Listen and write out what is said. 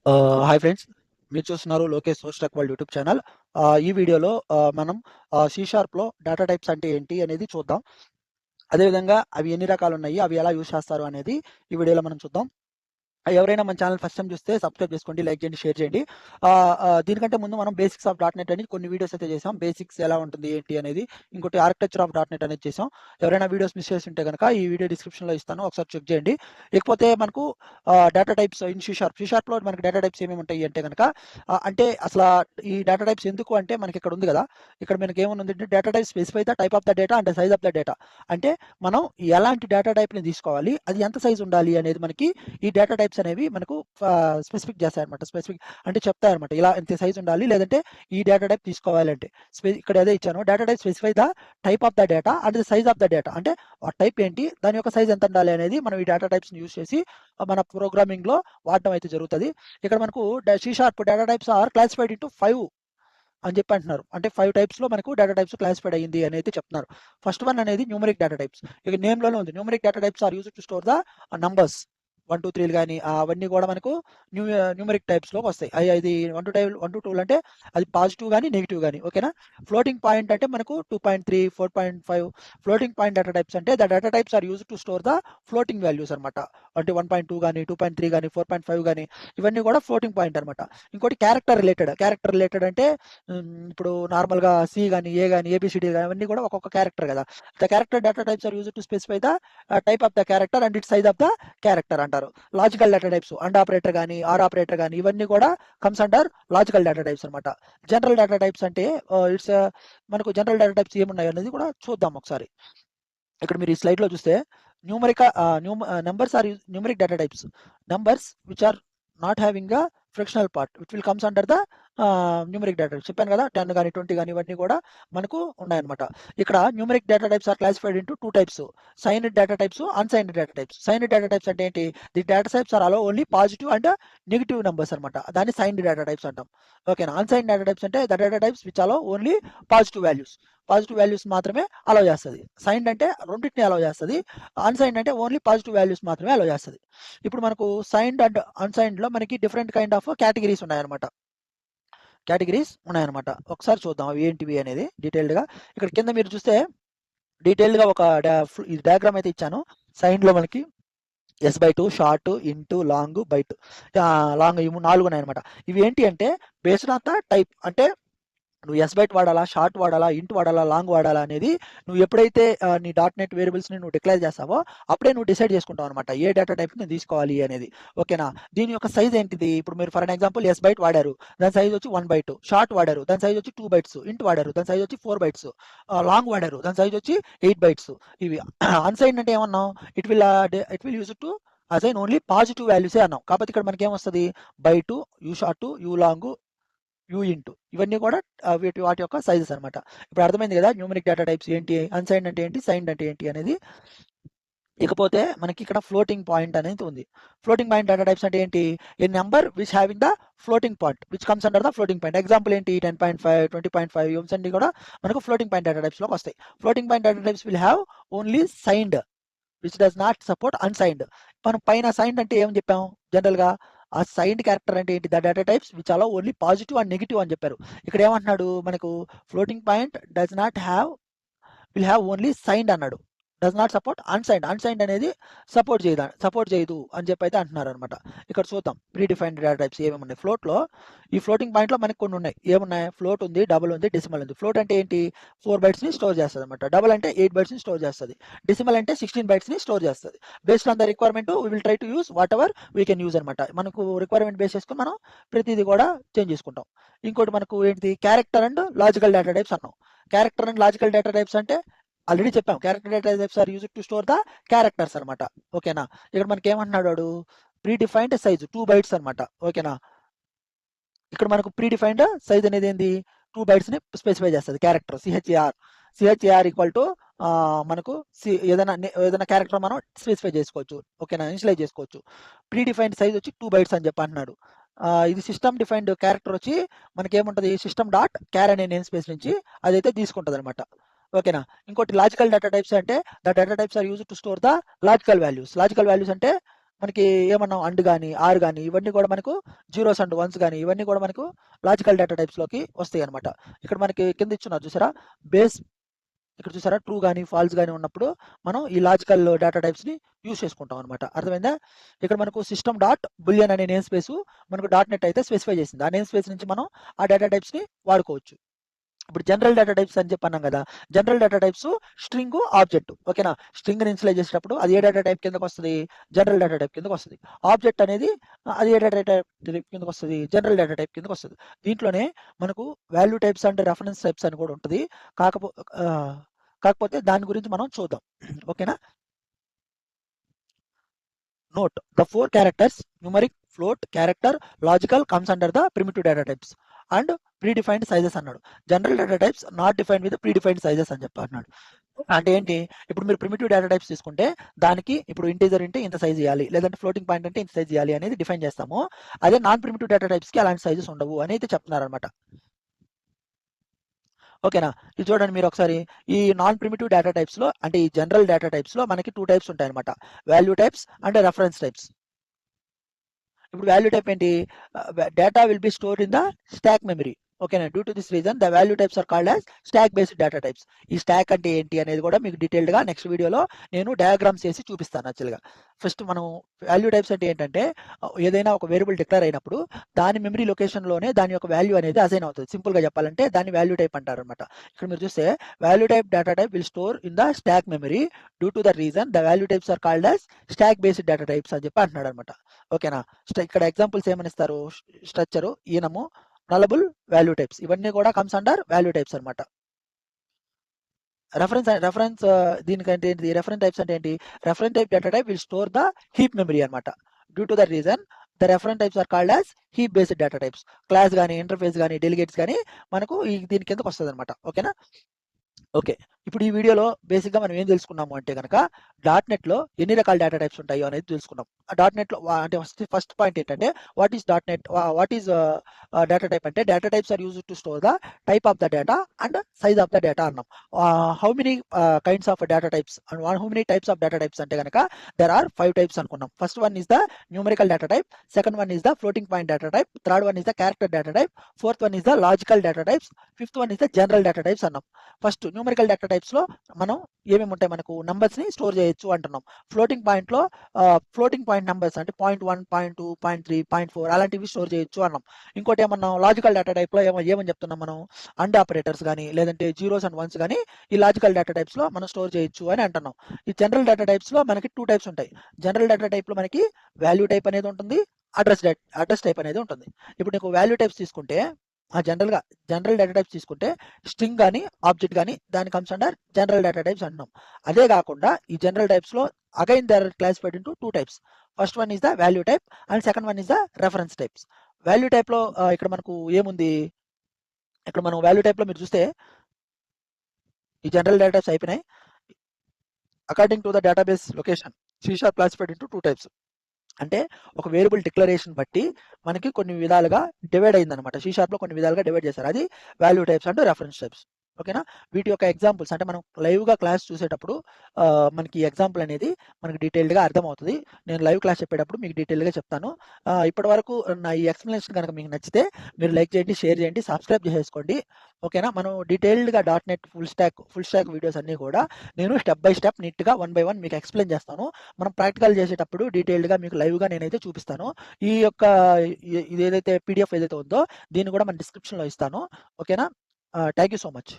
Hi friends, మీరు చూస్తున్నారు Lokesh సోస్టెక్ world YouTube channel. ఈ వీడియోలో మనం సి షార్ప్లో డేటా టైప్స్ అంటే ఏంటి అనేది చూద్దాం. అదేవిధంగా అవి ఎన్ని రకాలు ఉన్నాయి, అవి ఎలా యూజ్ చేస్తారు అనేది ఈ వీడియోలో మనం చూద్దాం. ఎవరైనా మన ఛానల్ ఫస్ట్ టైం చూస్తే సబ్స్క్రైబ్ చేసుకోండి, లైక్ చేయండి, షేర్ చేయండి. దీనికంటే ముందు మనం బేసిక్స్ ఆఫ్ డాట్ నెట్ అని కొన్ని వీడియోస్ అయితే చేసాం. బేసిక్స్ ఎలా ఉంటుంది ఏంటి అనేది, ఇంకోటి ఆర్కిటెక్చర్ ఆఫ్ డాట్ నెట్ అనేది చేసాం. ఎవరైనా వీడియోస్ మిస్ చేసి ఉంటే కనుక ఈ వీడియో డిస్క్రిప్షన్లో ఇస్తాను, ఒకసారి చెక్ చేయండి. ఇకపోతే మనకు డేటా టైప్స్ ఇన్ సి షార్ప్లో మనకి డేటా టైప్స్ ఏమేమి ఉంటాయి అంటే కనుక, అంటే అసలు ఈ డేటా టైప్స్ ఎందుకు అంటే మనకి ఇక్కడ ఉంది కదా, ఇక్కడ మనకి ఏముంది అంటే data type specify the type of the data and size of the data. అంటే మనం ఎలాంటి డేటా టైప్ని తీసుకోవాలి, అది ఎంత సైజ్ ఉండాలి అనేది మనకి ఈ డేటా టైప్స్ అనేవి మనకు స్పెసిఫిక్ చేస్తాయన్నమాట. స్పెసిఫిక్ అంటే చెప్తాయన్నమాట, ఇలా ఎంత సైజ్ ఉండాలి, లేదంటే ఈ డేటా టైప్ తీసుకోవాలంటే. ఇక్కడ ఏదో ఇచ్చాను, data type specify the type of the data and the size of the data. అంటే ఆ టైప్ ఏంటి, దాని యొక్క సైజ్ ఎంత ఉండాలి అనేది మనం ఈ డేటా టైప్స్ యూజ్ చేసి మన ప్రోగ్రామింగ్ లో వాడటం అయితే జరుగుతుంది. ఇక్కడ మనకు C sharp data types are classified into 5 అని చెప్పి అంటున్నారు. అంటే 5 టైప్స్ లో మనకు డేటా టైప్స్ క్లాసిఫైడ్ అయ్యింది అని అయితే చెప్తున్నారు. ఫస్ట్ వన్ అనేది న్యూమరిక్ డేటా టైప్స్. ఇక నేమ్ లోనే ఉంది, numeric data types are used to store the numbers. 1 2 3 కానీ అవన్నీ కూడా మనకు న్యూమరిక్ టైప్స్ లోకి వస్తాయి. అది 1 to 2 అంటే అది పాజిటివ్ కానీ నెగిటివ్ కానీ, ఓకేనా. ఫ్లోటింగ్ పాయింట్ అంటే మనకు 2.3 4.5. ఫ్లోటింగ్ పాయింట్ డేటా టైప్స్ అంటే the data types are used to store the floating values అనమాట. అంటే 1.2 కానీ 2.3 కానీ 4.5 కానీ ఇవన్నీ కూడా ఫ్లోటింగ్ పాయింట్ అనమాట. ఇంకోటి క్యారెక్టర్ రిలేటెడ్ అంటే ఇప్పుడు నార్మల్గా సి కానీ ఏ కానీ ఏబిసిడి కానీ అవన్నీ కూడా ఒక్కొక్క క్యారెక్టర్ కదా. The character data types are used to specify the type of the character and it size of the character అంటారు. Logical data types and operator కానీ ఆర్ ఆపరేటర్ కానీ ఇవన్నీ కూడా comes under logical data types అనమాట. General data types అంటే it's మనకు general data types ఏమున్నాయి అనేది కూడా చూద్దాం ఒకసారి. ఇక్కడ మీరు ఈ స్లైడ్ లో చూస్తే numbers are numeric data types. Numbers which are not having a fractional part, which will comes under the numeric data types. చెప్పాను కదా, 10 కానీ 20 కానీ ఇవన్నీ కూడా మనకు ఉన్నాయన్నమాట. ఇక్కడ numeric data types are classified into 2 types, signed data types, unsigned data types. Signed data types అంటే ఏంటి, the data types are allow only positive and negative numbers అనమాట, దాన్ని సైన్డ్ డేటా టైప్స్ అంటాం. ఓకేనా. అన్సైన్డ్ డేటా టైప్స్ అంటే the data types which allow only positive values మాత్రమే allow చేస్తుంది. Signed అంటే రెండింటిని అలో చేస్తుంది, అన్సైన్డ్ అంటే ఓన్లీ పాజిటివ్ వాల్యూస్ మాత్రమే అలో చేస్తుంది. ఇప్పుడు మనకు సైన్డ్ అండ్ అన్సైన్డ్ లో మనకి డిఫరెంట్ కైండ్ ఆఫ్ కేటగిరీస్ ఉన్నాయన్నమాట. ఒకసారి చూద్దాం అవి ఏంటివి అనేది డీటెయిల్డ్ గా. ఇక్కడ కింద మీరు చూస్తే డీటెయిల్డ్ గా ఒక డయాగ్రామ్ అయితే ఇచ్చాను. సైన్ లో మనకి S/2, short, int, long, byte, long, ఇవి 4 ఉన్నాయన్నమాట. ఇవి ఏంటి అంటే బేస్డ్ ఆన్ ద టైప్. అంటే నువ్వు ఎస్ బైట్ వాడాలా, షార్ట్ వాడాలా, ఇంట్ వాడాలా, లాంగ్ వాడాలా అనేది నువ్వు ఎప్పుడైతే నీ డాట్ నెట్ వేరియబుల్స్ని నువ్వు డిక్లేర్ చేస్తావో అప్పుడే నువ్వు డిసైడ్ చేసుకుంటావు అనమాట, ఏ డేటా టైప్ నేను తీసుకోవాలి అనేది. ఓకేనా. దీని యొక్క సైజ్ ఏంటిది, ఇప్పుడు మీరు ఫర్ ఎగ్జాంపుల్ ఎస్ బైట్ వాడారు, దాని సైజ్ వచ్చి 1 byte. షార్ట్ వాడారు, దాని సైజ్ వచ్చి 2 bytes. ఇంట్ వాడారు, దాని సైజ్ వచ్చి 4 bytes. లాంగ్ వాడారు, దాని సైజ్ వచ్చి 8 bytes. ఇవి అన్సైన్ అంటే ఏమన్నాం, it will use to assign only positive వాల్యూసే అన్నాం. కాబట్టి ఇక్కడ మనకి ఏమొస్తుంది, byte, U short, U long, U int, ఇవన్నీ కూడా వాటి యొక్క సైజెస్ అనమాట. ఇప్పుడు అర్థమైంది కదా న్యూమరిక్ డేటా టైప్స్ ఏంటి, అన్సైన్డ్ అంటే ఏంటి, సైన్డ్ అంటే ఏంటి అనేది. ఇకపోతే మనకి ఇక్కడ ఫ్లోటింగ్ పాయింట్ అనేది ఉంది. ఫ్లోటింగ్ పాయింట్ డేటా టైప్స్ అంటే ఏంటి, a number which having the floating point which comes under the floating point. Example ఏంటి, 10.5, 20.5 ఇవ్స్ అన్ని కూడా మనకు ఫ్లోటింగ్ పాయింట్ డేటా టైప్స్ లోకి వస్తాయి. Floating point data types will have only signed which does not support unsigned. మనం పైన signed అంటే ఏం చెప్పాం, జనరల్ గా ఆ సైన్డ్ క్యారెక్టర్ అంటే ఏంటి, the data types which allow only positive and negative అని చెప్పారు. ఇక్కడ ఏమంటున్నాడు, మనకు floating point does not have will have only signed అన్నాడు, does not support unsigned. Unsigned అనేది సపోర్ట్ చేయదు అని చెప్పి అయితే అంటున్నారు అనమాట. ఇక్కడ చూద్దాం ప్రీ డిఫైన్డ్ డేటా టైప్స్ ఏమేమి ఉన్నాయి. ఫ్లోట్ లో, ఈ ఫ్లోటింగ్ పాయింట్ లో మనకి కొన్ని ఉన్నాయి. ఏమున్నాయి, ఫ్లోట్ ఉంది, డబుల్ ఉంది, డెసిమల్ ఉంది. ఫ్లోట్ అంటే ఏంటి, 4 bytes ని స్టోర్ చేస్తుంది అనమాట. డబుల్ అంటే 8 bytes ని స్టోర్ చేస్తుంది. డెసిమల్ అంటే 16 bytes ని స్టోర్ చేస్తుంది. Based on the requirement we will try to use what ever we can use అనమాట. మనకు రిక్వైర్మెంట్ బేస్ చేసుకుని మనం ప్రతిదీ కూడా చేంజ్ చేసుకుంటాం. ఇంకోటి మనకు ఏంటి, character and logical data types అన్నాం. Character and logical data types అంటే ఆల్రెడీ చెప్పాం, character data types are used to store the characters అనమాట. ఓకేనా. ఇక్కడ మనకి ఏమంటున్నాడు వాడు, ప్రీ డిఫైన్డ్ సైజ్ 2 bytes అనమాట. ఓకేనా. ఇక్కడ మనకు ప్రీ డిఫైన్డ్ సైజ్ అనేది ఏంది, 2 bytes ని స్పెసిఫై చేస్తుంది క్యారెక్టర్. సిహెచ్ఏఆర్ ఈక్వల్ టు మనకు ఏదైనా క్యారెక్టర్ మనం స్పెసిఫై చేసుకోవచ్చు. ఓకేనా, ఇనిషియలైజ్ చేసుకోవచ్చు. ప్రీ డిఫైన్డ్ సైజ్ వచ్చి 2 bytes అని చెప్పి అంటున్నాడు. ఇది సిస్టమ్ డిఫైన్డ్ క్యారెక్టర్ వచ్చి మనకి ఏముంటుంది, సిస్టమ్ డాట్ క్యార్ అనే నేమ్ స్పేస్ నుంచి అదైతే తీసుకుంటుంది అనమాట. ఓకేనా. ఇంకోటి లాజికల్ డేటా టైప్స్ అంటే the data types are use to store the logical values. Logical values అంటే మనకి ఏమన్నాం అండ్ గాని, ఆర్ గాని ఇవన్నీ కూడా మనకు జీరోస్ అండ్ వన్స్ గాని ఇవన్నీ కూడా మనకు లాజికల్ డేటా టైప్స్‌లోకి వస్తాయన్నమాట. ఇక్కడ మనకి కింద ఇచ్చున్నారు చూసారా? బేస్ ఇక్కడ చూసారా? ట్రూ గాని, ఫాల్స్ గాని ఉన్నప్పుడు మనం ఈ లాజికల్ డేటా టైప్స్‌ని యూజ్ చేసుకుంటాం అనమాట. అర్థమైందా? ఇక్కడ మనకు సిస్టమ్ డాట్ బూలియన్ అనే నేమ్ స్పేస్ మనకు డాట్ నెట్ అయితే స్పెసిఫై చేసింది. ఆ నేమ్ స్పేస్ నుంచి మనం ఆ డేటా టైప్స్‌ని వాడుకోవచ్చు. ఇప్పుడు జనరల్ డేటా టైప్స్ అని చెప్పి అన్నాం కదా! General data types string, object ఓకేనా? స్ట్రింగ్‌ని ఇనిషియలైజ్ చేసేటప్పుడు అది ఏ డేటా టైప్ కిందకొస్తది? జనరల్ డేటా టైప్ కిందకొస్తది. ఆబ్జెక్ట్ అనేది అది ఏ డేటా టైప్ కిందకొస్తది? జనరల్ డేటా టైప్ కిందకొస్తది. దీంట్లోనే మనకు value types and reference types అని కూడా ఉంటది. కాకపో కాకపోతే దాని గురించి మనం చూద్దాం. ఓకేనా? Note: the four characters numeric, float, character, logical comes under the primitive data types and predefined sizes అన్నాడు. General data types not defined with predefined sizes అని చెప్పి అన్నాడు. అంటే ఏంటి? ఇప్పుడు మీరు ప్రిమిటివ్ డేటా టైప్స్ తీసుకుంటే దానికి ఇప్పుడు ఇంటీజర్ అంటే ఇంత సైజ్ ఇవ్వాలి, లేదంటే ఫ్లోటింగ్ పాయింట్ అంటే ఇంత సైజ్ ఇవ్వాలి అనేది డిఫైన్ చేస్తాము. అదే నాన్ ప్రిమిటివ్ డేటా టైప్స్కి అలాంటి సైజెస్ ఉండవు అని అయితే చెప్తున్నారనమాట. ఓకేనా? ఇది చూడండి మీరు ఒకసారి. ఈ నాన్ ప్రిమిటివ్ డేటా టైప్స్‌లో అంటే ఈ జనరల్ డేటా టైప్స్‌లో మనకి 2 టైప్స్ ఉంటాయన్నమాట. Value types and reference types. ఇప్పుడు వాల్యూ టైప్ ఏంటి? Data will be stored in the stack memory. ఓకేనా? Due to this reason the value types are called as stack based data types. ఈ stack అంటే ఏంటి అనేది కూడా మీకు డీటెయిల్డ్‌గా నెక్స్ట్ వీడియోలో నేను డయాగ్రామ్స్ చేసి చూపిస్తాను యాక్చువల్‌గా. ఫస్ట్ మనం వాల్యూ టైప్స్ అంటే ఏంటంటే ఏదైనా ఒక వేరియబుల్ డిక్లేర్ అయినప్పుడు దాని మెమరీ లొకేషన్‌లోనే దాని యొక్క వాల్యూ అనేది అసైన్ అవుతది. సింపుల్‌గా చెప్పాలంటే దాన్ని వాల్యూ టైప్ అంటారనమాట. ఇక్కడ మీరు చూస్తే value type data type will store in the stack memory due to the reason the value types are called as stack based data types అని చెప్పి అంటున్నాడనమాట. ఓకేనా? ఇక్కడ ఎగ్జాంపుల్స్ ఏమని ఇస్తారు? Structure, enum, nullable, value types ఇవన్నీ కూడా కమ్స్ అండర్ వాల్యూ టైప్స్ అనమాట. రెఫరెన్స్ దీనికంటే ఏంటి? రెఫరెన్స్ టైప్స్ అంటే ఏంటి? Reference type data type will store the heap memory అనమాట. Due to the reason the reference types are called as heap based data types. Class గానీ, interface గానీ, delegates గానీ మనకు దీని కిందకి వస్తదనమాట. ఓకేనా? ఓకే. ఇప్పుడు ఈ వీడియోలో బేసిక్‌గా మనం ఏం తెలుసుకున్నాము అంటే గనక డాట్‌నెట్‌లో ఎన్ని రకాల డేటా టైప్స్ ఉంటాయో అనేది తెలుసుకున్నాం. డాట్‌నెట్‌లో అంటే ఫస్ట్ పాయింట్ ఏంటంటే what is dot net what is data type అంటే data types are used to store the type of the data and size of the data అన్నాం. How many kinds of data types and how many types of data types అంటే గనక there are 5 types అనుకున్నాం. First one is the numerical data type, second one is the floating point data type, third one is the character data type, fourth one is the logical data types, fifth one is the general data types అన్నాం. First numerical data టైప్స్‌లో మనం ఏమేమి ఉంటాయి? మనకు నంబర్స్‌ని store చేయొచ్చు అంటున్నాం. Floating పాయింట్‌లో floating point numbers అంటే 0.1, 0.2, 0.3, 0.4 అలాంటివి స్టోర్ చేయొచ్చు అన్నాం. ఇంకోటి ఏమన్నాం? లాజికల్ డేటా టైప్‌లో ఏమని చెప్తున్నాం మనం? అండ్ ఆపరేటర్స్ గానీ, లేదంటే జీరోస్ అండ్ వన్స్ గానీ ఈ లాజికల్ డేటా టైప్స్‌లో మనం స్టోర్ చేయొచ్చు అని అంటున్నాం. ఈ జనరల్ డేటా టైప్స్‌లో మనకి 2 టైప్స్ ఉంటాయి. జనరల్ డేటా టైప్‌లో మనకి వాల్యూ టైప్ అనేది ఉంటుంది. అడ్రస్ టైప్ అనేది ఉంటుంది. ఇప్పుడు నీకు వాల్యూ టైప్స్ తీసుకుంటే జనరల్ డేటా టైప్స్ తీసుకుంటే స్ట్రింగ్ గానీ, ఆబ్జెక్ట్ గానీ దాని comes under general data types అంటున్నాం. అదే కాకుండా ఈ జనరల్ టైప్స్‌లో again they are classified into 2 types. First one is the value type and second one is the reference types. Value టైప్‌లో ఇక్కడ మనకు ఏముంది? ఇక్కడ మనం వాల్యూ టైప్‌లో మీరు చూస్తే ఈ జనరల్ డేటా టైప్స్ అయిపోయినాయి. According to the database location C sharp classified into 2 types. అంటే ఒక వేరియబుల్ డిక్లరేషన్ బట్టి మనకి కొన్ని విధాలుగా డివైడ్ అయిందనమాట. సి షార్ప్‌లో కొన్ని విధాలుగా డివైడ్ చేశారు. అది value types and reference types. ఓకేనా? వీటి యొక్క ఎగ్జాంపుల్స్ అంటే మనం లైవ్‌గా క్లాస్ చూసేటప్పుడు మనకి ఎగ్జాంపుల్ అనేది మనకి డీటెయిల్డ్‌గా అర్థమవుతది. నేను లైవ్ క్లాస్ చెప్పేటప్పుడు మీకు డీటెయిల్డ్‌గా చెప్తాను. ఇప్పటివరకు నా ఈ ఎక్స్‌ప్లనేషన్ గనక మీకు నచ్చితే మీరు లైక్ చేయండి, షేర్ చేయండి, సబ్స్క్రైబ్ చేసేసుకోండి. ఓకేనా? మనం డీటెయిల్డ్‌గా డాట్‌నెట్ ఫుల్ స్టాక్ వీడియోస్ అన్నీ కూడా నేను స్టెప్ బై స్టెప్ నీట్‌గా వన్ బై వన్ మీకు ఎక్స్‌ప్లెయిన్ చేస్తాను. మనం ప్రాక్టికల్ చేసేటప్పుడు డీటెయిల్డ్‌గా మీకు లైవ్‌గా నేనైతే చూపిస్తాను. ఈ యొక్క ఇదేదైతే పీడీఎఫ్ ఏదైతే ఉందో దీన్ని కూడా మన డిస్క్రిప్షన్‌లో ఇస్తాను. ఓకేనా? Thank you so much.